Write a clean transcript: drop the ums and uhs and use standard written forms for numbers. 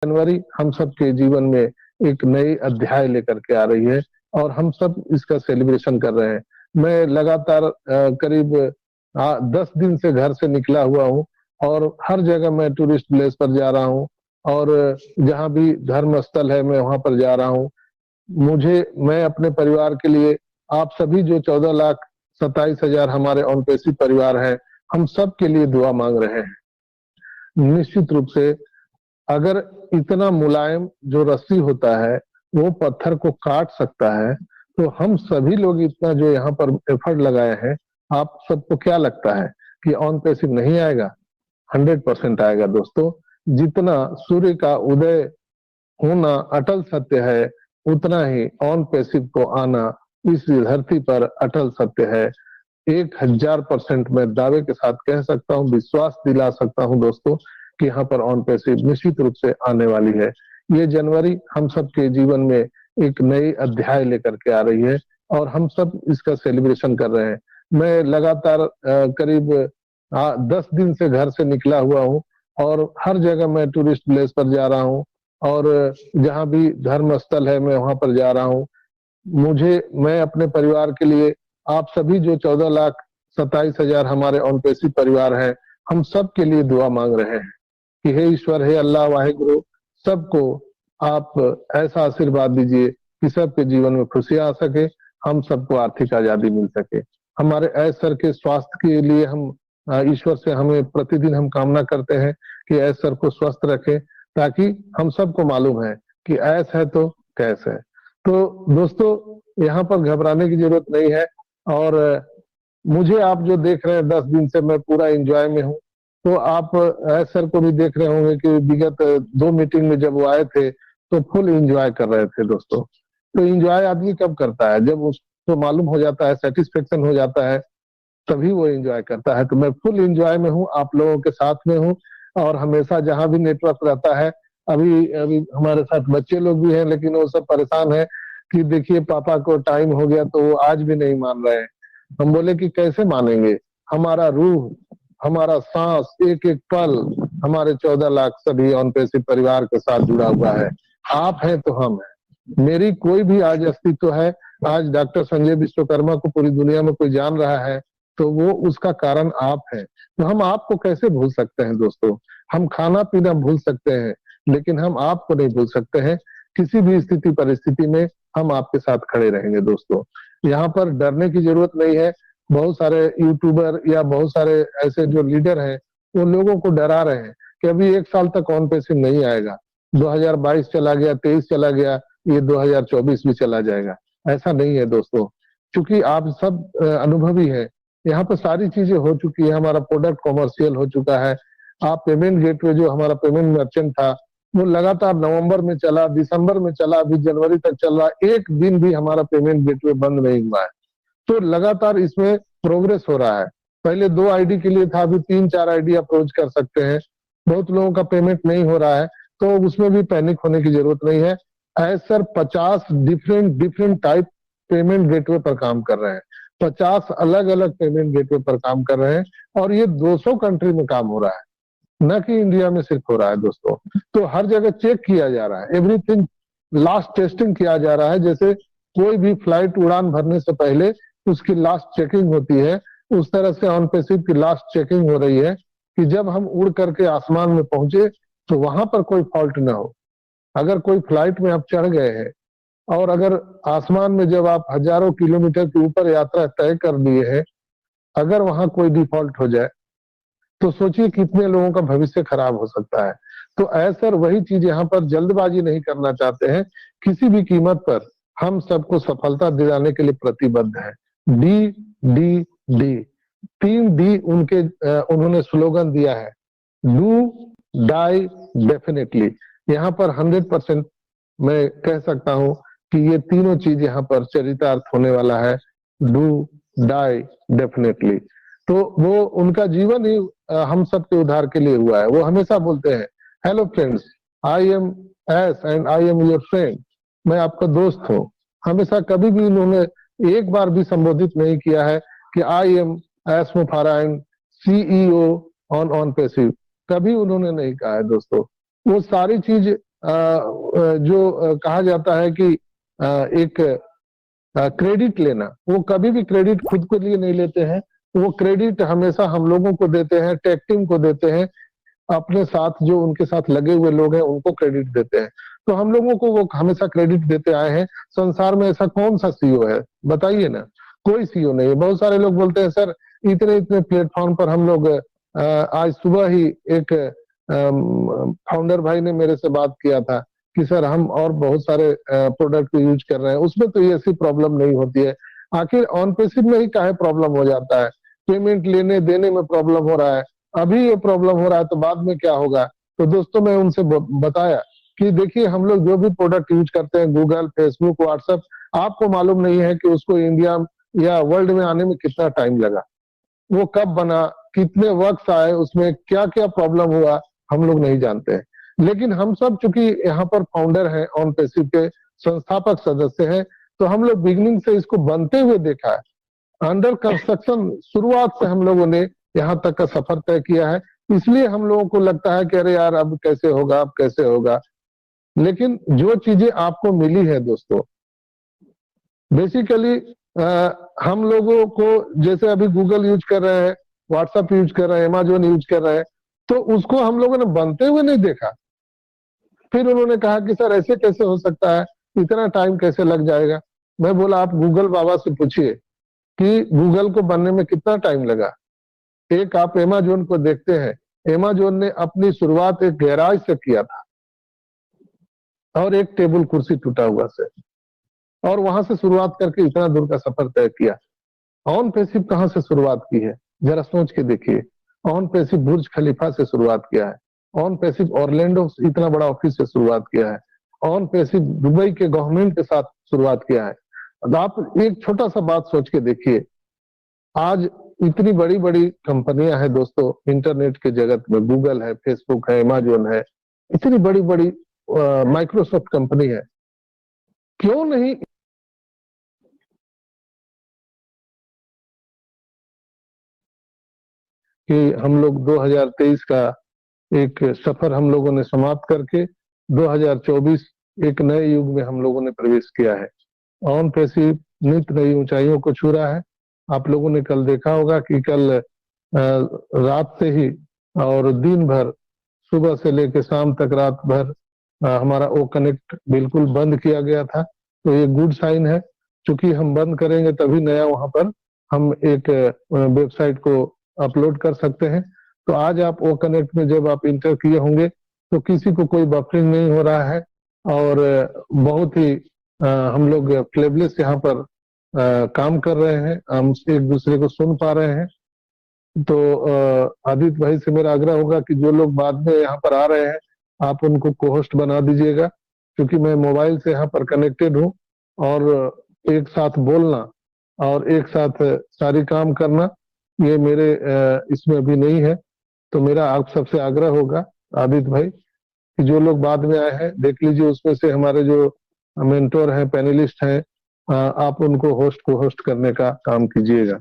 जनवरी हम सब के जीवन में एक नई अध्याय लेकर के आ रही है और हम सब इसका सेलिब्रेशन कर रहे हैं। मैं लगातार करीब 10 दिन से घर से निकला हुआ हूँ और हर जगह मैं टूरिस्ट प्लेस पर जा रहा हूँ और जहाँ भी धर्म स्थल है मैं वहां पर जा रहा हूँ। मैं अपने परिवार के लिए, आप सभी जो 14,27,000 हमारे ओनपेसी परिवार हैं, हम सब के लिए दुआ मांग रहे हैं। निश्चित रूप से अगर इतना मुलायम जो रस्सी होता है वो पत्थर को काट सकता है, तो हम सभी लोग इतना जो यहाँ पर एफर्ट लगाए हैं, आप सबको क्या लगता है कि ऑन पैसिव नहीं आएगा? 100% आएगा दोस्तों। जितना सूर्य का उदय होना अटल सत्य है, उतना ही ऑन पैसिव को आना इस धरती पर अटल सत्य है। 1000% मैं दावे के साथ कह सकता हूँ, विश्वास दिला सकता हूँ दोस्तों कि यहाँ पर ऑन पैसिव निश्चित रूप से आने वाली है। ये जनवरी हम सब के जीवन में एक नई अध्याय लेकर के आ रही है और हम सब इसका सेलिब्रेशन कर रहे हैं। मैं लगातार करीब 10 दिन से घर से निकला हुआ हूँ और हर जगह मैं टूरिस्ट प्लेस पर जा रहा हूँ और जहाँ भी धर्म स्थल है मैं वहां पर जा रहा हूँ। मैं अपने परिवार के लिए, आप सभी जो 14,27,000 हमारे ओनपेसी परिवार हैं, हम सब के लिए दुआ मांग रहे हैं कि हे ईश्वर, हे अल्लाह वाहिगुरु, सबको आप ऐसा आशीर्वाद दीजिए कि सबके जीवन में खुशियां आ सके, हम सबको आर्थिक आजादी मिल सके। हमारे ऐसर के स्वास्थ्य के लिए हम ईश्वर से हमें प्रतिदिन हम कामना करते हैं कि ऐसर को स्वस्थ रखे, ताकि हम सबको मालूम है कि ऐस है तो कैस है। तो दोस्तों, यहाँ पर घबराने की जरूरत नहीं है और मुझे आप जो देख रहे हैं 10 दिन से मैं पूरा एंजॉय में हूँ, तो आप सर को भी देख रहे होंगे कि विगत 2 मीटिंग में जब वो आए थे तो फुल एंजॉय कर रहे थे दोस्तों। तो एंजॉय आदमी कब करता है? जब उसको मालूम हो जाता है, सेटिस्फेक्शन हो जाता है, तभी वो एंजॉय करता है। तो मैं फुल एंजॉय में हूँ, आप लोगों के साथ में हूँ और हमेशा जहां भी नेटवर्क रहता है, अभी अभी हमारे साथ बच्चे लोग भी हैं, लेकिन वो सब परेशान है कि देखिए पापा को टाइम हो गया, तो वो आज भी नहीं मान रहे हैं। हम बोले कि कैसे मानेंगे? हमारा रूह, हमारा सांस, एक एक पल हमारे 14 लाख सभी ओनपेसी परिवार के साथ जुड़ा हुआ है। आप हैं तो हम हैं। मेरी कोई भी आज अस्तित्व है, आज डॉक्टर संजय विश्वकर्मा को पूरी दुनिया में कोई जान रहा है, तो वो उसका कारण आप हैं। तो हम आपको कैसे भूल सकते हैं दोस्तों? हम खाना पीना भूल सकते हैं, लेकिन हम आपको नहीं भूल सकते हैं। किसी भी स्थिति परिस्थिति में हम आपके साथ खड़े रहेंगे दोस्तों। यहाँ पर डरने की जरूरत नहीं है। बहुत सारे यूट्यूबर या बहुत सारे ऐसे जो लीडर हैं, वो लोगों को डरा रहे हैं कि अभी 1 साल तक ऑन पैसिव नहीं आएगा, 2022 चला गया, 23 चला गया, ये 2024 भी चला जाएगा। ऐसा नहीं है दोस्तों, क्योंकि आप सब अनुभवी हैं। यहाँ पर सारी चीजें हो चुकी है, हमारा प्रोडक्ट कॉमर्शियल हो चुका है। आप पेमेंट गेटवे जो हमारा पेमेंट मर्चेंट था, वो लगातार नवंबर में चला, दिसंबर में चला, अभी जनवरी तक चल रहा। एक दिन भी हमारा पेमेंट गेटवे बंद नहीं हुआ है। तो लगातार इसमें प्रोग्रेस हो रहा है। पहले 2 आईडी के लिए था, अभी 3-4 आईडी अप्रोच कर सकते हैं। बहुत लोगों का पेमेंट नहीं हो रहा है, तो उसमें भी पैनिक होने की जरूरत नहीं है। ऐसा 50 डिफरेंट टाइप पेमेंट गेटवे पर काम कर रहे हैं, 50 अलग अलग पेमेंट गेटवे पर काम कर रहे हैं और ये 200 कंट्री में काम हो रहा है, न कि इंडिया में सिर्फ हो रहा है दोस्तों। तो हर जगह चेक किया जा रहा है, एवरीथिंग लास्ट टेस्टिंग किया जा रहा है। जैसे कोई भी फ्लाइट उड़ान भरने से पहले उसकी लास्ट चेकिंग होती है, उस तरह से ऑन पैसिव की लास्ट चेकिंग हो रही है कि जब हम उड़ करके आसमान में पहुंचे तो वहां पर कोई फॉल्ट ना हो। अगर कोई फ्लाइट में आप चढ़ गए हैं और अगर आसमान में जब आप हजारों किलोमीटर के ऊपर यात्रा तय कर दिए हैं, अगर वहां कोई डिफॉल्ट हो जाए तो सोचिए कितने लोगों का भविष्य खराब हो सकता है। तो ऐसा वही चीज यहाँ पर जल्दबाजी नहीं करना चाहते हैं, किसी भी कीमत पर हम सबको सफलता दिलाने के लिए प्रतिबद्ध है। डी डी डी, 3 D उन्होंने स्लोगन दिया है, डू डाई डेफिनेटली। यहाँ पर 100% मैं कह सकता हूँ कि ये तीनों चीज यहाँ पर चरितार्थ होने वाला है, डू डाई डेफिनेटली। तो वो उनका जीवन ही हम सबके उद्धार के लिए हुआ है। वो हमेशा बोलते हैं, hello friends, I am S and I am your friend. मैं आपका दोस्त हूँ। हमेशा कभी भी उन्होंने एक बार भी संबोधित नहीं किया है कि आई एम एस मुफारा एंड CEO ऑन पैसिव, कभी उन्होंने नहीं कहा है दोस्तों। वो सारी चीज जो कहा जाता है कि एक क्रेडिट लेना, वो कभी भी क्रेडिट खुद के लिए नहीं लेते हैं। वो क्रेडिट हमेशा हम लोगों को देते हैं, टेक टीम को देते हैं, अपने साथ जो उनके साथ लगे हुए लोग हैं उनको क्रेडिट देते हैं। तो हम लोगों को वो हमेशा क्रेडिट देते आए हैं। संसार में ऐसा कौन सा सीईओ है बताइए ना, कोई सीईओ नहीं है। बहुत सारे लोग बोलते हैं सर इतने इतने प्लेटफॉर्म पर हम लोग आज सुबह ही एक फाउंडर भाई ने मेरे से बात किया था कि सर हम और बहुत सारे प्रोडक्ट को यूज कर रहे हैं, उसमें तो ये ऐसी प्रॉब्लम नहीं होती है। आखिर ऑन पेसिव में ही काहे प्रॉब्लम हो जाता है? पेमेंट लेने देने में प्रॉब्लम हो रहा है, अभी ये प्रॉब्लम हो रहा है तो बाद में क्या होगा? तो दोस्तों मैं उनसे बताया कि देखिए हम लोग जो भी प्रोडक्ट यूज करते हैं, गूगल, फेसबुक, व्हाट्सएप, आपको मालूम नहीं है कि उसको इंडिया या वर्ल्ड में आने में कितना टाइम लगा, वो कब बना, कितने वक्त आए, उसमें क्या क्या प्रॉब्लम हुआ, हम लोग नहीं जानते हैं। लेकिन हम सब चूंकि यहाँ पर फाउंडर हैं, ऑन पेसिव के संस्थापक सदस्य हैं, तो हम लोग बिगिनिंग से इसको बनते हुए देखा है। अंडर कंस्ट्रक्शन शुरुआत से हम लोगों ने यहाँ तक का सफर तय किया है। इसलिए हम लोगों को लगता है कि अरे यार अब कैसे होगा, अब कैसे होगा। लेकिन जो चीजें आपको मिली है दोस्तों, बेसिकली हम लोगों को, जैसे अभी गूगल यूज कर रहे हैं, व्हाट्सएप यूज कर रहे हैं, अमेजोन यूज कर रहे हैं, तो उसको हम लोगों ने बनते हुए नहीं देखा। फिर उन्होंने कहा कि सर ऐसे कैसे हो सकता है, इतना टाइम कैसे लग जाएगा? मैं बोला आप गूगल बाबा से पूछिए कि गूगल को बनने में कितना टाइम लगा। एक आप अमेजोन को देखते हैं, अमेजोन ने अपनी शुरुआत एक गैराज से किया था और एक टेबल कुर्सी टूटा हुआ से, और वहां से शुरुआत करके इतना दूर का सफर तय किया। ऑन पेसिव कहां से शुरुआत की है जरा सोच के देखिए। ऑन पेसिव बुर्ज खलीफा से शुरुआत किया है। ऑन पेसिव ऑरलैंडो इतना बड़ा ऑफिस से शुरुआत किया है। ऑन पेसिव दुबई के गवर्नमेंट के साथ शुरुआत किया है। अब आप एक छोटा सा बात सोच के देखिए, आज इतनी बड़ी बड़ी कंपनियां हैं दोस्तों इंटरनेट के जगत में, गूगल है, फेसबुक है, अमेजोन है, इतनी बड़ी बड़ी माइक्रोसॉफ्ट कंपनी है, क्यों नहीं कि हम लोग 2023 का एक सफर हम लोगों ने समाप्त करके 2024 एक नए युग में हम लोगों ने प्रवेश किया है। ऑन पेसिव नित नई ऊंचाइयों को छू रहा है। आप लोगों ने कल देखा होगा कि कल रात से ही और दिन भर, सुबह से लेकर शाम तक रात भर हमारा ओ कनेक्ट बिल्कुल बंद किया गया था। तो ये गुड साइन है, क्योंकि हम बंद करेंगे तभी नया वहां पर हम एक वेबसाइट को अपलोड कर सकते हैं। तो आज आप ओ कनेक्ट में जब आप इंटर किए होंगे तो किसी को कोई बफरिंग नहीं हो रहा है, और बहुत ही हम लोग फ्लेवलेस यहाँ पर काम कर रहे हैं, हम एक दूसरे को सुन पा रहे हैं। तो आदित्य भाई से मेरा आग्रह होगा कि जो लोग बाद में यहाँ पर आ रहे हैं आप उनको को होस्ट बना दीजिएगा, क्योंकि मैं मोबाइल से यहाँ पर कनेक्टेड हूँ, और एक साथ बोलना और एक साथ सारी काम करना ये मेरे इसमें अभी नहीं है। तो मेरा आप सबसे आग्रह होगा आदित्य भाई कि जो लोग बाद में आए हैं देख लीजिए, उसमें से हमारे जो मेंटोर हैं, पैनलिस्ट हैं, आप उनको होस्ट को होस्ट करने का काम कीजिएगा।